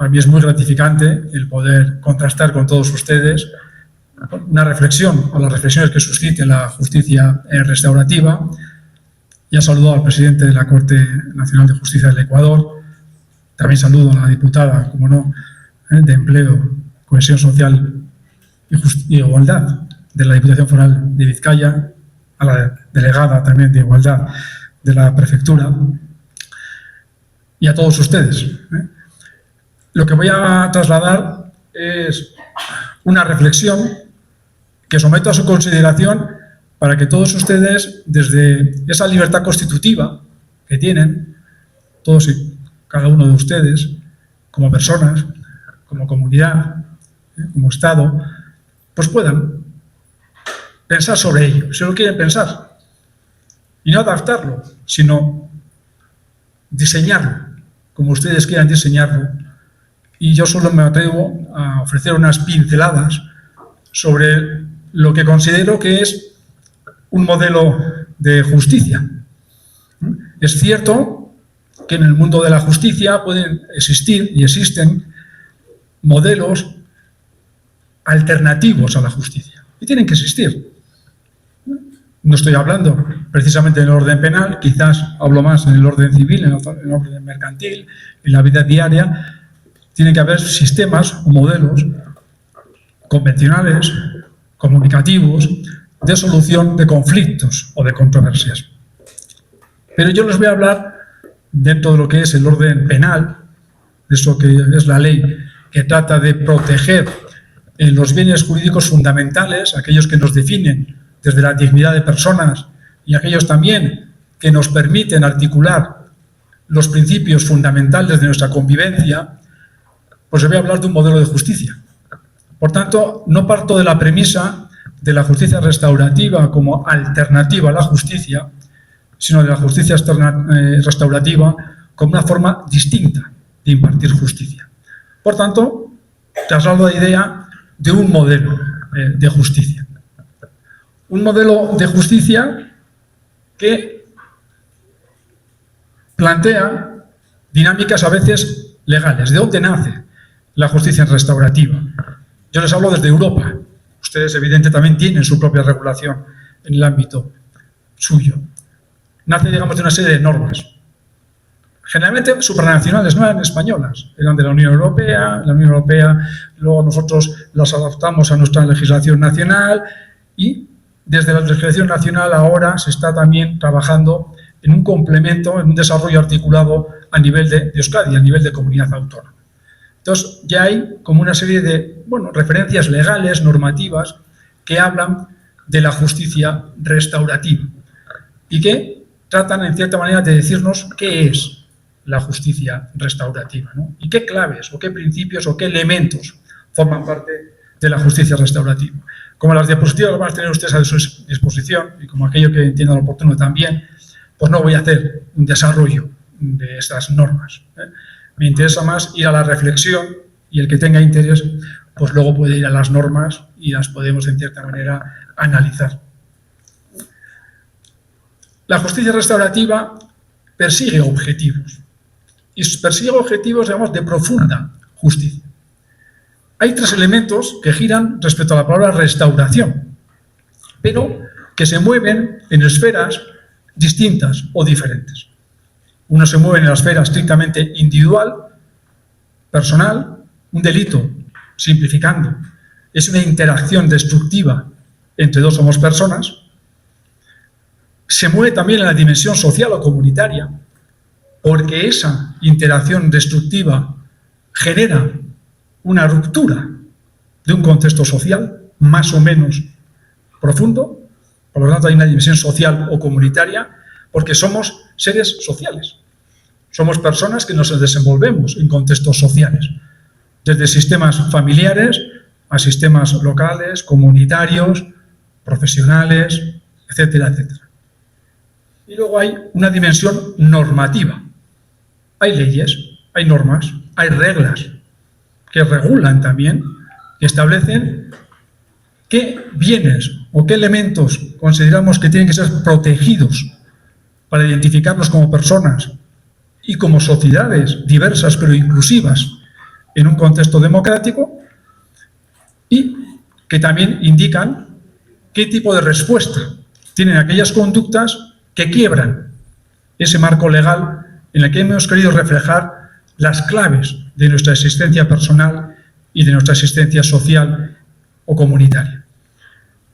para mí es muy gratificante el poder contrastar con todos ustedes una reflexión o las reflexiones que suscite la justicia restaurativa. Ya saludo al presidente de la Corte Nacional de Justicia del Ecuador. También saludo a la diputada, como no, de Empleo, Cohesión Social y Igualdad de la Diputación Foral de Vizcaya, a la delegada también de Igualdad de la Prefectura y a todos ustedes. Lo que voy a trasladar es una reflexión que someto a su consideración para que todos ustedes, desde esa libertad constitutiva que tienen, todos y cada uno de ustedes, como personas, como comunidad, como Estado, pues puedan pensar sobre ello, si lo quieren pensar, y no adaptarlo, sino diseñarlo, como ustedes quieran diseñarlo. Y yo solo me atrevo a ofrecer unas pinceladas sobre lo que considero que es un modelo de justicia. Es cierto que en el mundo de la justicia pueden existir y existen modelos alternativos a la justicia, y tienen que existir. No estoy hablando precisamente en el orden penal, quizás hablo más en el orden civil, en el orden mercantil, en la vida diaria. Tiene que haber sistemas o modelos convencionales, comunicativos, de solución de conflictos o de controversias. Pero yo les voy a hablar dentro de lo que es el orden penal, de eso que es la ley que trata de proteger los bienes jurídicos fundamentales, aquellos que nos definen desde la dignidad de personas y aquellos también que nos permiten articular los principios fundamentales de nuestra convivencia. Pues les voy a hablar de un modelo de justicia. Por tanto, no parto de la premisa de la justicia restaurativa como alternativa a la justicia, sino de la justicia restaurativa como una forma distinta de impartir justicia. Por tanto, traslado la idea de un modelo de justicia. Un modelo de justicia que plantea dinámicas a veces legales. ¿De dónde nace la justicia restaurativa? Yo les hablo desde Europa. Ustedes, evidentemente, también tienen su propia regulación en el ámbito suyo. Nace, digamos, de una serie de normas. Generalmente supranacionales, no eran españolas, eran de la Unión Europea. La Unión Europea, luego nosotros las adaptamos a nuestra legislación nacional y desde la legislación nacional ahora se está también trabajando en un complemento, en un desarrollo articulado a nivel de Euskadi, a nivel de comunidad autónoma. Entonces, ya hay como una serie de referencias legales, normativas, que hablan de la justicia restaurativa y que tratan, en cierta manera, de decirnos qué es la justicia restaurativa, ¿no? Y qué claves, o qué principios, o qué elementos forman parte de la justicia restaurativa. Como las diapositivas las van a tener ustedes a su disposición, y como aquello que entiendan oportuno también, pues no voy a hacer un desarrollo de estas normas, ¿eh? Me interesa más ir a la reflexión y el que tenga interés, pues luego puede ir a las normas y las podemos, en cierta manera, analizar. La justicia restaurativa persigue objetivos y persigue objetivos, digamos, de profunda justicia. Hay tres elementos que giran respecto a la palabra restauración, pero que se mueven en esferas distintas o diferentes. Uno se mueve en la esfera estrictamente individual, personal. Un delito, simplificando, es una interacción destructiva entre dos o más personas. Se mueve también en la dimensión social o comunitaria, porque esa interacción destructiva genera una ruptura de un contexto social más o menos profundo. Por lo tanto, hay una dimensión social o comunitaria, porque somos seres sociales. Somos personas que nos desenvolvemos en contextos sociales, desde sistemas familiares a sistemas locales, comunitarios, profesionales, etcétera, etcétera. Y luego hay una dimensión normativa. Hay leyes, hay normas, hay reglas que regulan también, que establecen qué bienes o qué elementos consideramos que tienen que ser protegidos para identificarnos como personas y como sociedades diversas pero inclusivas en un contexto democrático y que también indican qué tipo de respuesta tienen aquellas conductas que quiebran ese marco legal en el que hemos querido reflejar las claves de nuestra existencia personal y de nuestra existencia social o comunitaria.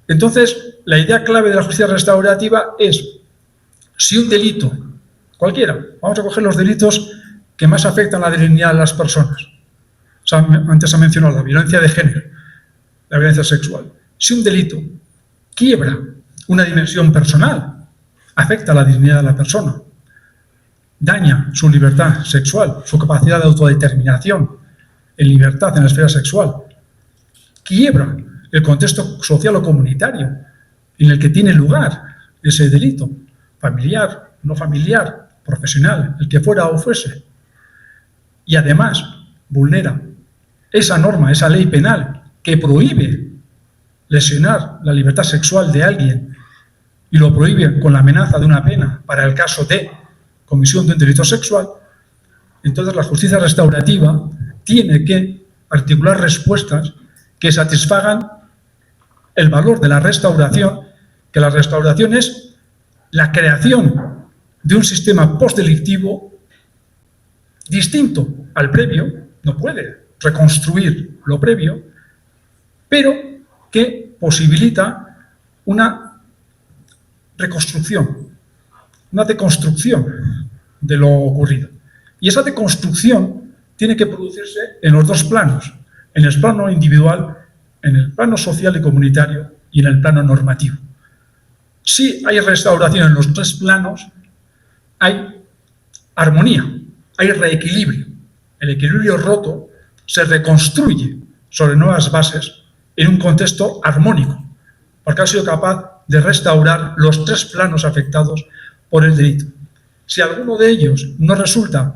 Entonces, la idea clave de la justicia restaurativa es, si un delito, cualquiera, vamos a coger los delitos que más afectan la dignidad de las personas. O sea, antes se ha mencionado la violencia de género, la violencia sexual. Si un delito quiebra una dimensión personal, afecta a la dignidad de la persona, daña su libertad sexual, su capacidad de autodeterminación en libertad en la esfera sexual, quiebra el contexto social o comunitario en el que tiene lugar ese delito, familiar, no familiar, profesional, el que fuera o fuese, y además vulnera esa norma, esa ley penal que prohíbe lesionar la libertad sexual de alguien y lo prohíbe con la amenaza de una pena para el caso de comisión de un delito sexual, entonces la justicia restaurativa tiene que articular respuestas que satisfagan el valor de la restauración, que la restauración es la creación de un sistema postdelictivo distinto al previo, no puede reconstruir lo previo, pero que posibilita una reconstrucción, una deconstrucción de lo ocurrido. Y esa deconstrucción tiene que producirse en los dos planos, en el plano individual, en el plano social y comunitario y en el plano normativo. Si hay restauración en los tres planos, hay armonía, hay reequilibrio. El equilibrio roto se reconstruye sobre nuevas bases en un contexto armónico, porque ha sido capaz de restaurar los tres planos afectados por el delito. Si alguno de ellos no resulta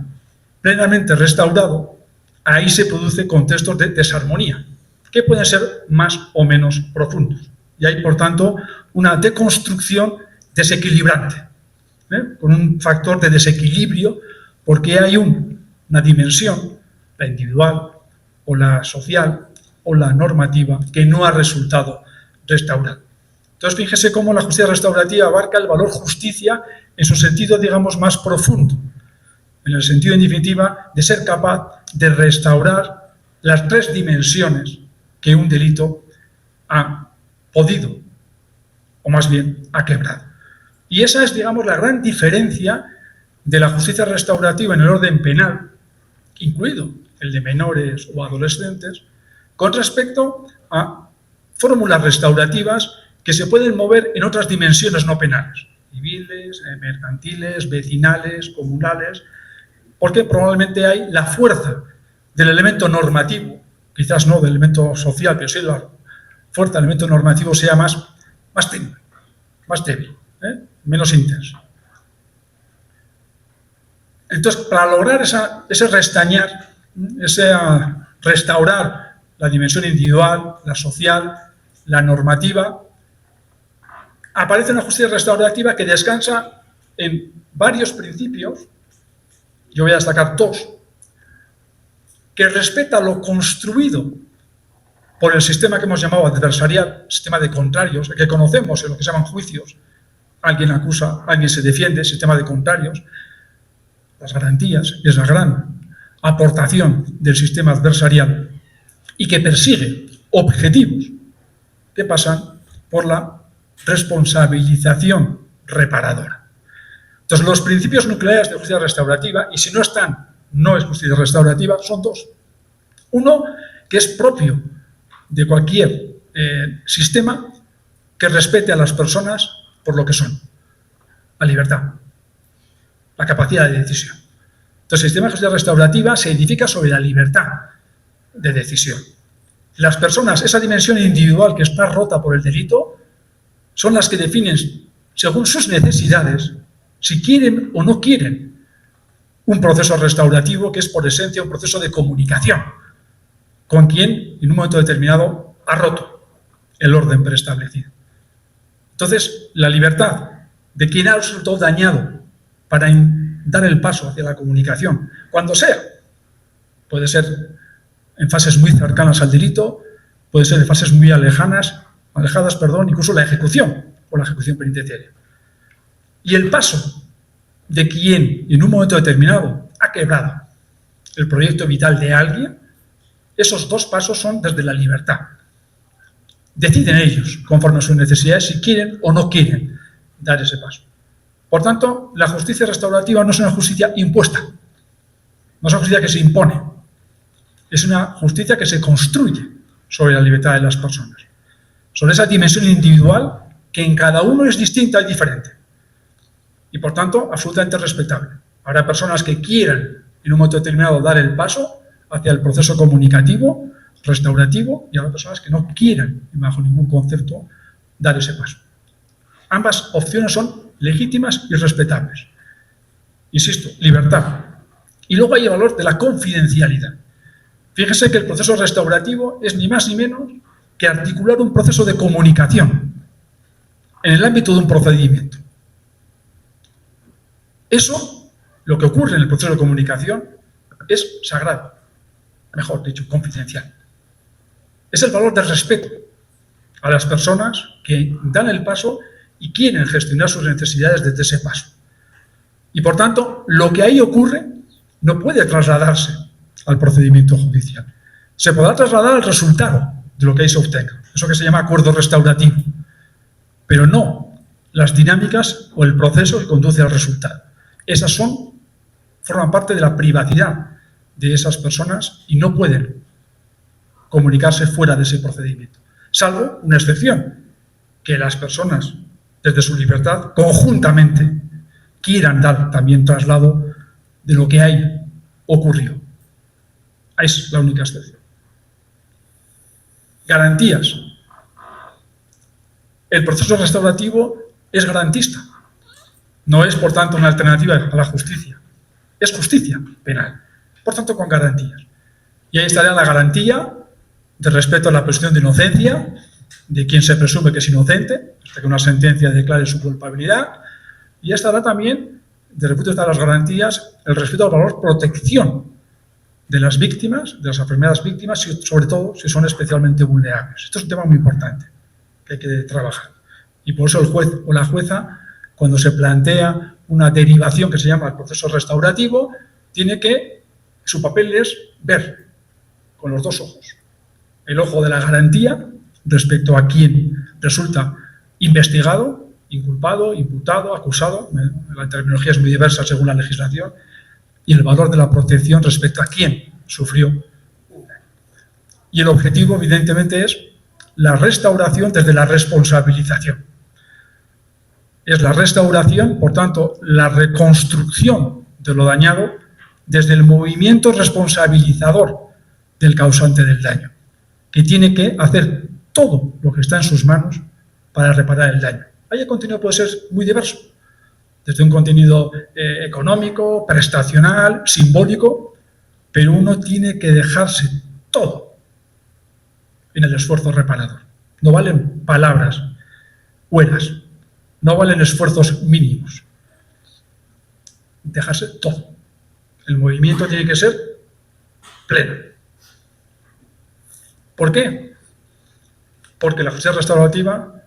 plenamente restaurado, ahí se producen contextos de desarmonía, que pueden ser más o menos profundos. Y hay, por tanto, una deconstrucción desequilibrante, con un factor de desequilibrio, porque hay una dimensión, la individual o la social o la normativa, que no ha resultado restaurada. Entonces, fíjese cómo la justicia restaurativa abarca el valor justicia en su sentido, digamos, más profundo, en el sentido, en definitiva, de ser capaz de restaurar las tres dimensiones que un delito ha podido, o más bien ha quebrado. Y esa es, digamos, la gran diferencia de la justicia restaurativa en el orden penal, incluido el de menores o adolescentes, con respecto a fórmulas restaurativas que se pueden mover en otras dimensiones no penales, civiles, mercantiles, vecinales, comunales, porque probablemente hay la fuerza del elemento normativo, quizás no del elemento social, pero sí la fuerza del elemento normativo sea más tenue, más débil, menos intenso. Entonces, para lograr ese restañar, restaurar la dimensión individual, la social, la normativa, aparece una justicia restaurativa que descansa en varios principios. Yo voy a destacar dos, que respeta lo construido por el sistema que hemos llamado adversarial, sistema de contrarios, el que conocemos en lo que se llaman juicios. Alguien acusa, alguien se defiende, sistema de contrarios. Las garantías es la gran aportación del sistema adversarial y que persigue objetivos que pasan por la responsabilización reparadora. Entonces, los principios nucleares de justicia restaurativa, y si no están, no es justicia restaurativa, son dos. Uno, que es propio de cualquier sistema que respete a las personas por lo que son, la libertad, la capacidad de decisión. Entonces, el sistema de justicia restaurativa se edifica sobre la libertad de decisión. Las personas, esa dimensión individual que está rota por el delito, son las que definen, según sus necesidades, si quieren o no quieren un proceso restaurativo que es por esencia un proceso de comunicación con quien en un momento determinado ha roto el orden preestablecido. Entonces, la libertad de quien ha resultado dañado para dar el paso hacia la comunicación, cuando sea, puede ser en fases muy cercanas al delito, puede ser en fases muy alejadas, incluso la ejecución o la ejecución penitenciaria. Y el paso de quien en un momento determinado ha quebrado el proyecto vital de alguien, esos dos pasos son desde la libertad. Deciden ellos, conforme a sus necesidades, si quieren o no quieren dar ese paso. Por tanto, la justicia restaurativa no es una justicia impuesta, no es una justicia que se impone, es una justicia que se construye sobre la libertad de las personas, sobre esa dimensión individual que en cada uno es distinta y diferente, y por tanto absolutamente respetable. Habrá personas que quieran en un momento determinado dar el paso hacia el proceso comunicativo, restaurativo, y habrá personas que no quieran, bajo ningún concepto, dar ese paso. Ambas opciones son legítimas y respetables. Insisto, libertad. Y luego hay el valor de la confidencialidad. Fíjese que el proceso restaurativo es ni más ni menos que articular un proceso de comunicación en el ámbito de un procedimiento. Eso, lo que ocurre en el proceso de comunicación, es sagrado, mejor dicho, confidencial. Es el valor del respeto a las personas que dan el paso y quieren gestionar sus necesidades desde ese paso. Y por tanto, lo que ahí ocurre no puede trasladarse al procedimiento judicial. Se podrá trasladar al resultado de lo que ahí se obtenga, eso que se llama acuerdo restaurativo, pero no las dinámicas o el proceso que conduce al resultado. Esas forman parte de la privacidad de esas personas y no pueden comunicarse fuera de ese procedimiento, salvo una excepción, que las personas, desde su libertad, conjuntamente quieran dar también traslado de lo que ahí ocurrió. Es la única excepción. Garantías. El proceso restaurativo es garantista. No es, por tanto, una alternativa a la justicia. Es justicia penal. Por tanto, con garantías. Y ahí estaría la garantía de respeto a la presunción de inocencia de quien se presume que es inocente, hasta que una sentencia declare su culpabilidad. Y estará también, desde el punto de vista de las garantías, el respeto al valor protección de las víctimas, de las enfermedades víctimas, sobre todo si son especialmente vulnerables. Esto es un tema muy importante que hay que trabajar. Y por eso el juez o la jueza, cuando se plantea una derivación que se llama el proceso restaurativo, tiene que, su papel es ver con los dos ojos. El ojo de la garantía respecto a quien resulta investigado, inculpado, imputado, acusado, la terminología es muy diversa según la legislación, y el valor de la protección respecto a quien sufrió un daño. Y el objetivo, evidentemente, es la restauración desde la responsabilización. Es la restauración, por tanto, la reconstrucción de lo dañado desde el movimiento responsabilizador del causante del daño, que tiene que hacer todo lo que está en sus manos para reparar el daño. Ahí el contenido puede ser muy diverso, desde un contenido económico, prestacional, simbólico, pero uno tiene que dejarse todo en el esfuerzo reparador. No valen palabras buenas, no valen esfuerzos mínimos. Dejarse todo. El movimiento tiene que ser pleno. ¿Por qué? Porque la justicia restaurativa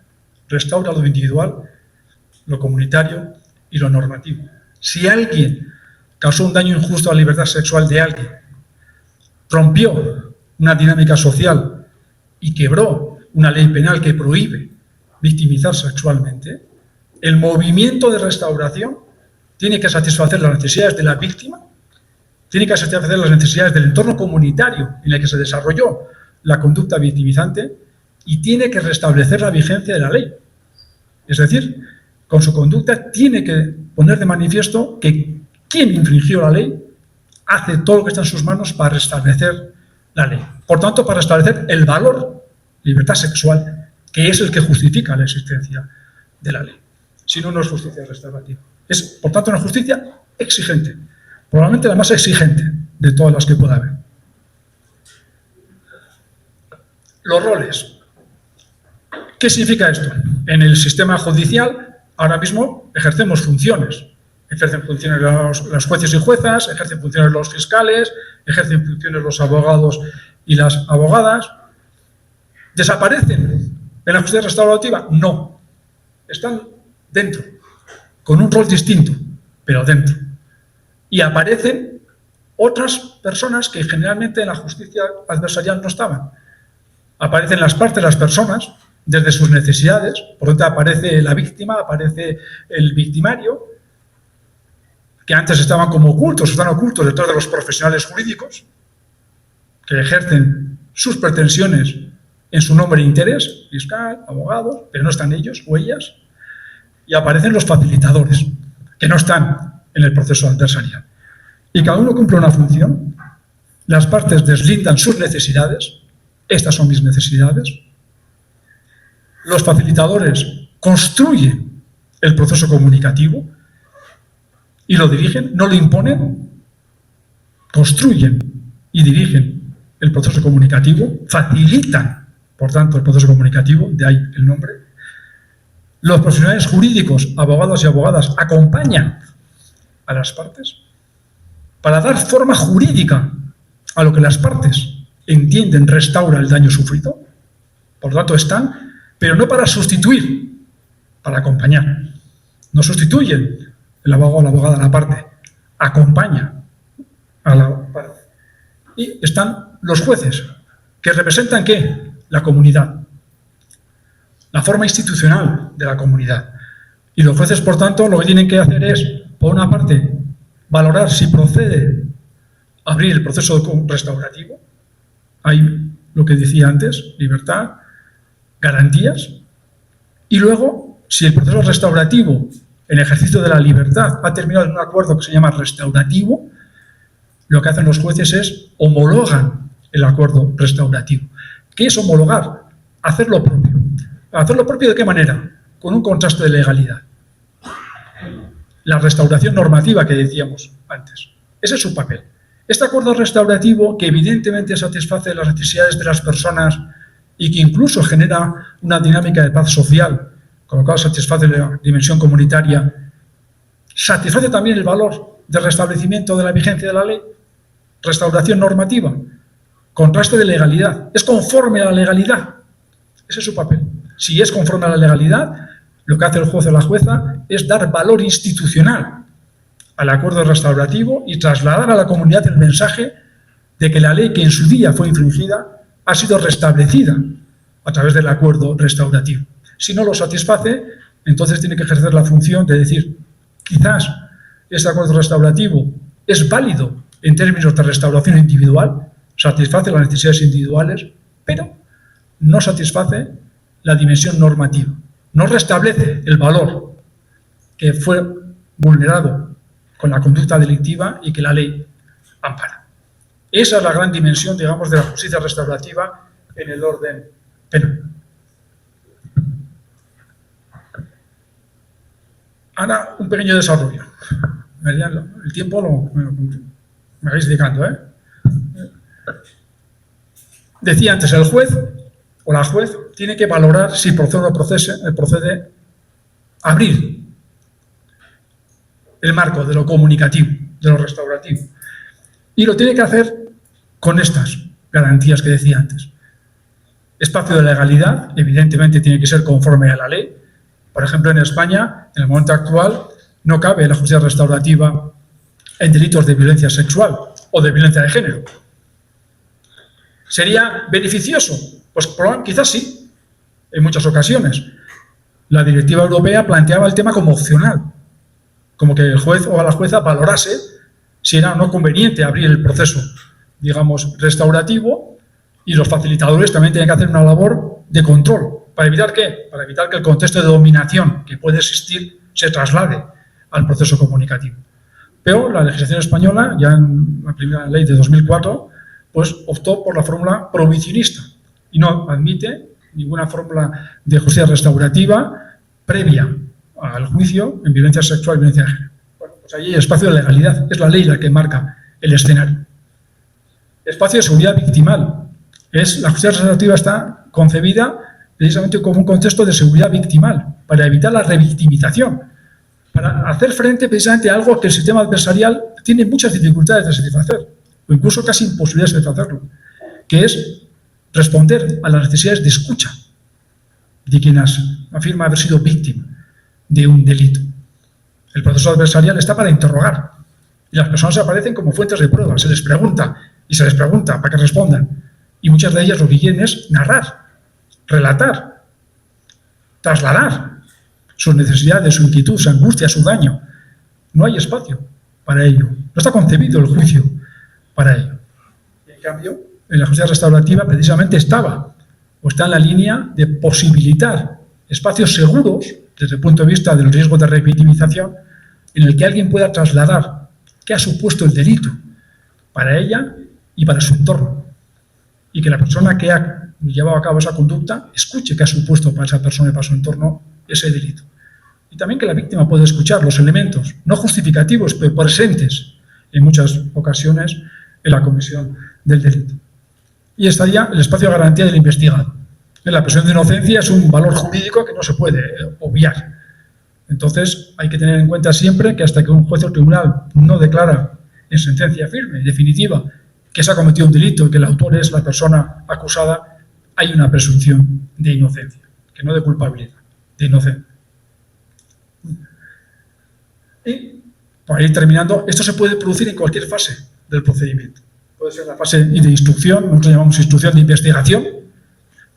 restaura lo individual, lo comunitario y lo normativo. Si alguien causó un daño injusto a la libertad sexual de alguien, rompió una dinámica social y quebró una ley penal que prohíbe victimizar sexualmente, el movimiento de restauración tiene que satisfacer las necesidades de la víctima, tiene que satisfacer las necesidades del entorno comunitario en el que se desarrolló la conducta victimizante y tiene que restablecer la vigencia de la ley. Es decir, con su conducta tiene que poner de manifiesto que quien infringió la ley hace todo lo que está en sus manos para restablecer la ley. Por tanto, para restablecer el valor, libertad sexual, que es el que justifica la existencia de la ley. Si no, no es justicia restaurativa. Es, por tanto, una justicia exigente, probablemente la más exigente de todas las que pueda haber. Los roles. ¿Qué significa esto? En el sistema judicial, ahora mismo ejercemos funciones. Ejercen funciones los jueces y juezas, ejercen funciones los fiscales, ejercen funciones los abogados y las abogadas desaparecen en la justicia restaurativa. No, están dentro, con un rol distinto, pero dentro. Y aparecen otras personas que generalmente en la justicia adversarial no estaban. Aparecen las partes, las personas, desde sus necesidades, por lo tanto aparece la víctima, aparece el victimario, que antes estaban como ocultos, están ocultos detrás de los profesionales jurídicos, que ejercen sus pretensiones en su nombre e interés, fiscal, abogado, pero no están ellos o ellas, y aparecen los facilitadores, que no están en el proceso adversarial. Y cada uno cumple una función, las partes deslindan sus necesidades, estas son mis necesidades, los facilitadores construyen el proceso comunicativo y lo dirigen, no lo imponen, construyen y dirigen el proceso comunicativo, facilitan, por tanto, el proceso comunicativo, de ahí el nombre. Los profesionales jurídicos, abogados y abogadas, acompañan a las partes para dar forma jurídica a lo que las partes entienden restaura el daño sufrido. Por lo tanto, están, pero no para sustituir, para acompañar. No sustituyen el abogado o la abogada a la parte, acompaña a la parte. Y están los jueces, que representan ¿qué? La comunidad, la forma institucional de la comunidad. Y los jueces, por tanto, lo que tienen que hacer es, por una parte, valorar si procede abrir el proceso restaurativo. Hay lo que decía antes, libertad, garantías. Y luego, si el proceso restaurativo, en ejercicio de la libertad, ha terminado en un acuerdo que se llama restaurativo, lo que hacen los jueces es homologan el acuerdo restaurativo. ¿Qué es homologar? Hacer lo propio. ¿Hacer lo propio de qué manera? Con un contraste de legalidad. La restauración normativa que decíamos antes. Ese es su papel. Este acuerdo restaurativo, que evidentemente satisface las necesidades de las personas y que incluso genera una dinámica de paz social, con lo cual satisface la dimensión comunitaria, satisface también el valor de restablecimiento de la vigencia de la ley, restauración normativa, contraste de legalidad. ¿Es conforme a la legalidad? Ese es su papel. Si es conforme a la legalidad, lo que hace el juez o la jueza es dar valor institucional al acuerdo restaurativo y trasladar a la comunidad el mensaje de que la ley que en su día fue infringida ha sido restablecida a través del acuerdo restaurativo. Si no lo satisface, entonces tiene que ejercer la función de decir, quizás este acuerdo restaurativo es válido en términos de restauración individual, satisface las necesidades individuales, pero no satisface la dimensión normativa. No restablece el valor que fue vulnerado con la conducta delictiva y que la ley ampara. Esa es la gran dimensión, digamos, de la justicia restaurativa en el orden penal. Ahora, un pequeño desarrollo. El tiempo me vais dedicando, ¿eh? Decía antes, el juez o la juez tiene que valorar si procede o procede abrir el marco de lo comunicativo, de lo restaurativo. Y lo tiene que hacer con estas garantías que decía antes. Espacio de legalidad, evidentemente tiene que ser conforme a la ley. Por ejemplo, en España, en el momento actual, no cabe la justicia restaurativa en delitos de violencia sexual o de violencia de género. ¿Sería beneficioso? Pues quizás sí, en muchas ocasiones. La directiva europea planteaba el tema como opcional, como que el juez o la jueza valorase si era o no conveniente abrir el proceso, digamos, restaurativo, y los facilitadores también tienen que hacer una labor de control. ¿Para evitar qué? Para evitar que el contexto de dominación que puede existir se traslade al proceso comunicativo. Pero la legislación española, ya en la primera ley de 2004, pues optó por la fórmula prohibicionista y no admite ninguna fórmula de justicia restaurativa previa al juicio en violencia sexual y violencia de género. Bueno, pues allí el espacio de legalidad, es la ley la que marca el escenario. Espacio de seguridad victimal. La justicia restaurativa está concebida precisamente como un contexto de seguridad victimal, para evitar la revictimización, para hacer frente precisamente a algo que el sistema adversarial tiene muchas dificultades de satisfacer, o incluso casi imposibilidades de satisfacerlo, que es responder a las necesidades de escucha de quien afirma haber sido víctima de un delito. El proceso adversarial está para interrogar y las personas aparecen como fuentes de prueba. Se les pregunta y se les pregunta para que respondan. Y muchas de ellas lo que quieren es narrar, relatar, trasladar sus necesidades, su inquietud, su angustia, su daño. No hay espacio para ello. No está concebido el juicio para ello. Y en cambio, en la justicia restaurativa precisamente está en la línea de posibilitar espacios seguros desde el punto de vista del riesgo de revictimización en el que alguien pueda trasladar qué ha supuesto el delito para ella y para su entorno. Y que la persona que ha llevado a cabo esa conducta escuche qué ha supuesto para esa persona y para su entorno ese delito. Y también que la víctima pueda escuchar los elementos, no justificativos, pero presentes en muchas ocasiones en la comisión del delito. Y estaría el espacio de garantía del investigado. La presunción de inocencia es un valor jurídico que no se puede obviar. Entonces, hay que tener en cuenta siempre que hasta que un juez o tribunal no declara en sentencia firme y definitiva que se ha cometido un delito y que el autor es la persona acusada, hay una presunción de inocencia, que no de culpabilidad, de inocencia. Y, para ir terminando, esto se puede producir en cualquier fase del procedimiento. Puede ser la fase de instrucción, nosotros llamamos instrucción de investigación,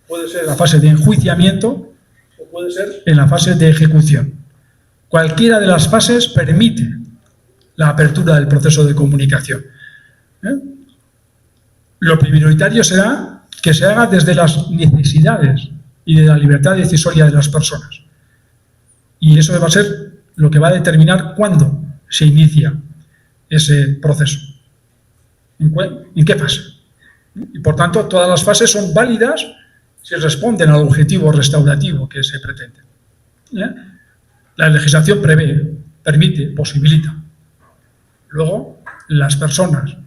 puede ser la fase de enjuiciamiento o puede ser en la fase de ejecución. Cualquiera de las fases permite la apertura del proceso de comunicación. Lo prioritario será que se haga desde las necesidades y de la libertad decisoria de las personas. Y eso va a ser lo que va a determinar cuándo se inicia ese proceso. ¿En qué fase? Y por tanto, todas las fases son válidas si responden al objetivo restaurativo que se pretende. La legislación prevé, permite, posibilita. Luego, las personas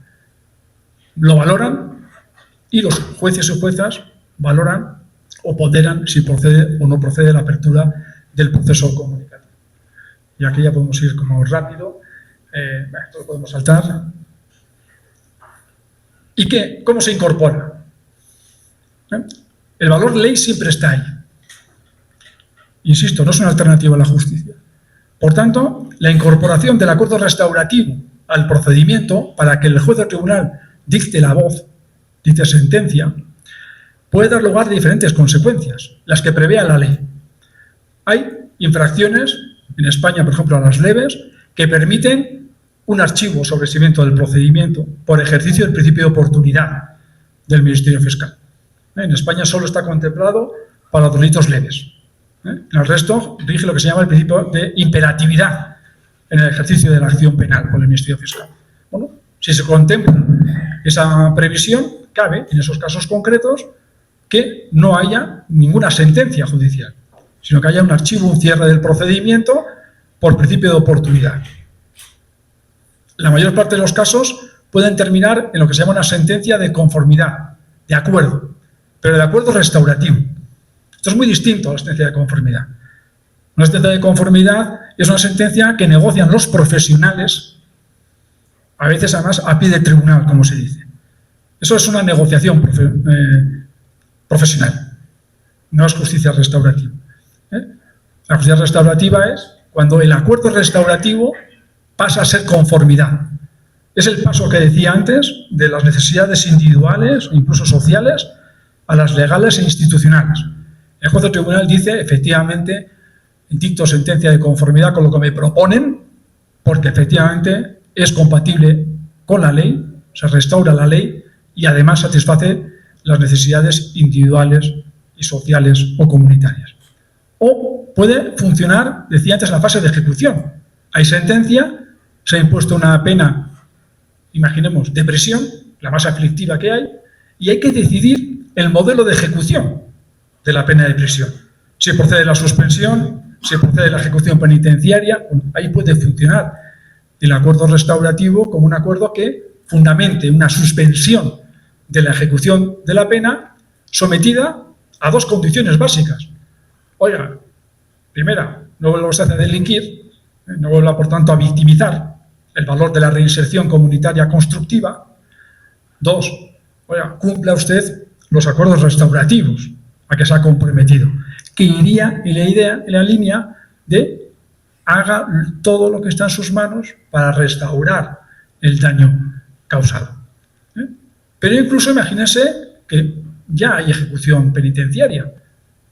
lo valoran y los jueces y juezas valoran o ponderan si procede o no procede la apertura del proceso comunicativo. Y aquí ya podemos ir como rápido, esto lo podemos saltar. ¿Y cómo se incorpora? El valor ley siempre está ahí. Insisto, no es una alternativa a la justicia. Por tanto, la incorporación del acuerdo restaurativo al procedimiento para que el juez o tribunal dicte la voz, dicte sentencia, puede dar lugar a diferentes consecuencias, las que prevea la ley. Hay infracciones, en España, por ejemplo, a las leves, que permiten un archivo sobre el seguimiento del procedimiento por ejercicio del principio de oportunidad del Ministerio Fiscal. En España solo está contemplado para los delitos leves. En el resto rige lo que se llama el principio de imperatividad en el ejercicio de la acción penal por el Ministerio Fiscal. Bueno, si se contempla esa previsión, cabe, en esos casos concretos, que no haya ninguna sentencia judicial, sino que haya un archivo, un cierre del procedimiento por principio de oportunidad. La mayor parte de los casos pueden terminar en lo que se llama una sentencia de conformidad, de acuerdo, pero de acuerdo restaurativo. Esto es muy distinto a la sentencia de conformidad. Una sentencia de conformidad es una sentencia que negocian los profesionales, a veces además a pie de tribunal, como se dice. Eso es una negociación profesional, no es justicia restaurativa. La justicia restaurativa es cuando el acuerdo restaurativo pasa a ser conformidad. Es el paso que decía antes de las necesidades individuales o incluso sociales a las legales e institucionales. El juez del tribunal dice, efectivamente, dicto sentencia de conformidad con lo que me proponen, porque efectivamente es compatible con la ley, se restaura la ley y además satisface las necesidades individuales y sociales o comunitarias. O puede funcionar, decía antes, en la fase de ejecución. Hay sentencia, se ha impuesto una pena, imaginemos, de prisión, la más aflictiva que hay, y hay que decidir el modelo de ejecución de la pena de prisión. Si procede la suspensión, si procede la ejecución penitenciaria, ahí puede funcionar el acuerdo restaurativo como un acuerdo que fundamente una suspensión de la ejecución de la pena sometida a dos condiciones básicas. Oiga, primera, no vuelva usted a delinquir, no vuelva, por tanto, a victimizar el valor de la reinserción comunitaria constructiva. Dos, oiga, cumpla usted los acuerdos restaurativos a que se ha comprometido, que iría en la línea de haga todo lo que está en sus manos para restaurar el daño causado. Pero incluso imagínese que ya hay ejecución penitenciaria.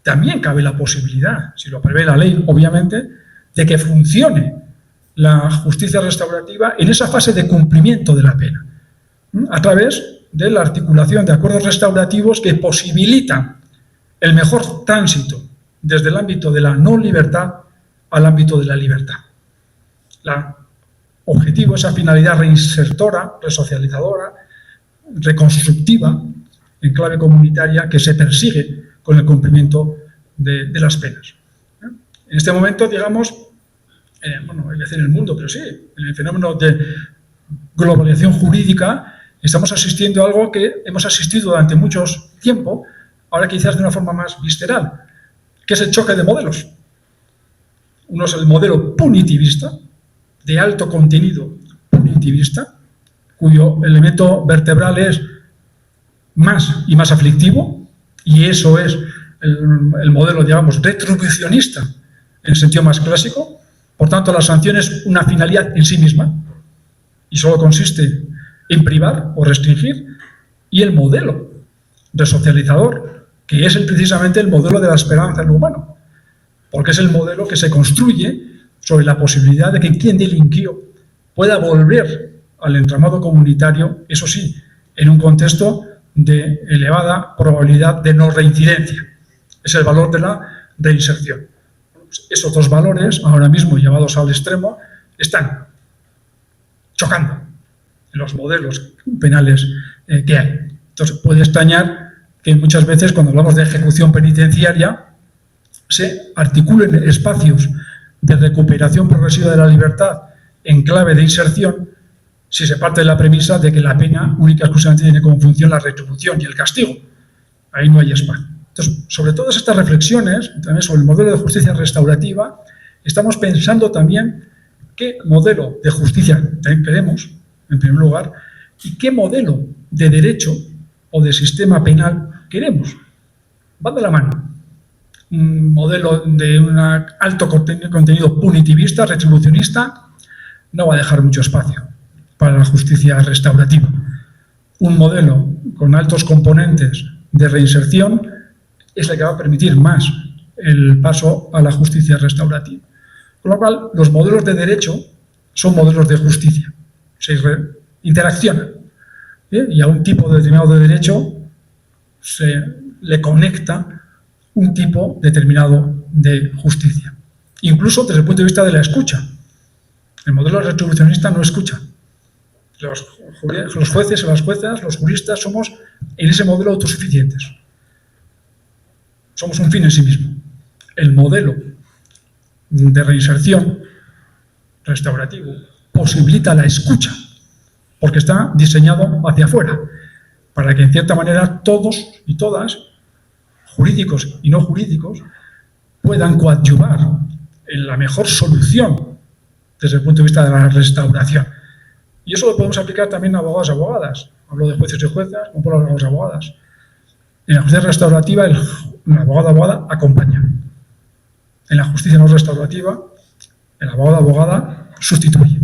También cabe la posibilidad, si lo prevé la ley, obviamente, de que funcione la justicia restaurativa en esa fase de cumplimiento de la pena, a través de la articulación de acuerdos restaurativos que posibilitan el mejor tránsito desde el ámbito de la no libertad al ámbito de la libertad. El objetivo, esa finalidad reinsertora, resocializadora, reconstructiva, en clave comunitaria, que se persigue con el cumplimiento de las penas. En este momento, digamos, bueno, en el mundo, pero sí, en el fenómeno de globalización jurídica, estamos asistiendo a algo que hemos asistido durante mucho tiempo, ahora quizás de una forma más visceral, que es el choque de modelos. Uno es el modelo punitivista, de alto contenido punitivista, cuyo elemento vertebral es más y más aflictivo, y eso es el modelo, digamos, retribucionista en el sentido más clásico. Por tanto, la sanción es una finalidad en sí misma y solo consiste en privar o restringir, y el modelo resocializador, que es precisamente el modelo de la esperanza en lo humano, porque es el modelo que se construye sobre la posibilidad de que quien delinquió pueda volver al entramado comunitario, eso sí, en un contexto de elevada probabilidad de no reincidencia. Es el valor de la reinserción. Esos dos valores, ahora mismo llevados al extremo, están chocando en los modelos penales que hay. Entonces, puede extrañar que muchas veces, cuando hablamos de ejecución penitenciaria, se articulen espacios de recuperación progresiva de la libertad en clave de inserción, si se parte de la premisa de que la pena única y exclusivamente tiene como función la retribución y el castigo. Ahí no hay espacio. Entonces, sobre todas estas reflexiones, también sobre el modelo de justicia restaurativa, estamos pensando también qué modelo de justicia queremos, en primer lugar, y qué modelo de derecho o de sistema penal queremos. Van de la mano. Un modelo de un alto contenido punitivista, retribucionista, no va a dejar mucho espacio para la justicia restaurativa. Un modelo con altos componentes de reinserción es el que va a permitir más el paso a la justicia restaurativa. Con lo cual, los modelos de derecho son modelos de justicia. Se interaccionan. Y a un tipo determinado de derecho se le conecta un tipo determinado de justicia. Incluso desde el punto de vista de la escucha. El modelo retribucionista no escucha. Los jueces y las juezas, los juristas, somos en ese modelo autosuficientes. Somos un fin en sí mismo. El modelo de reinserción restaurativo posibilita la escucha, porque está diseñado hacia afuera, para que en cierta manera todos y todas, jurídicos y no jurídicos, puedan coadyuvar en la mejor solución desde el punto de vista de la restauración. Y eso lo podemos aplicar también a abogados y abogadas. Hablo de jueces y juezas, como por abogados y abogadas. En la justicia restaurativa, el abogado o abogada acompaña. En la justicia no restaurativa, el abogado o abogada sustituye.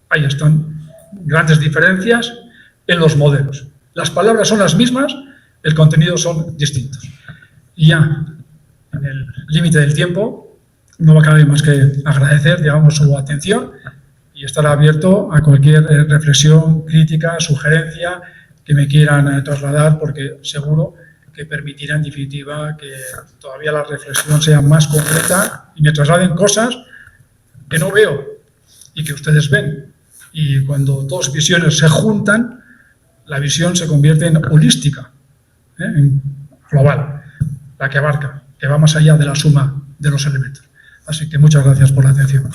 Ahí están grandes diferencias en los modelos. Las palabras son las mismas, el contenido son distintos. Y ya, en el límite del tiempo, no va a caber más que agradecer, digamos, su atención y estar abierto a cualquier reflexión, crítica, sugerencia que me quieran trasladar, porque seguro que permitirá, en definitiva, que todavía la reflexión sea más completa y me trasladen cosas que no veo y que ustedes ven. Y cuando dos visiones se juntan, la visión se convierte en holística, en global, la que abarca, que va más allá de la suma de los elementos. Así que muchas gracias por la atención.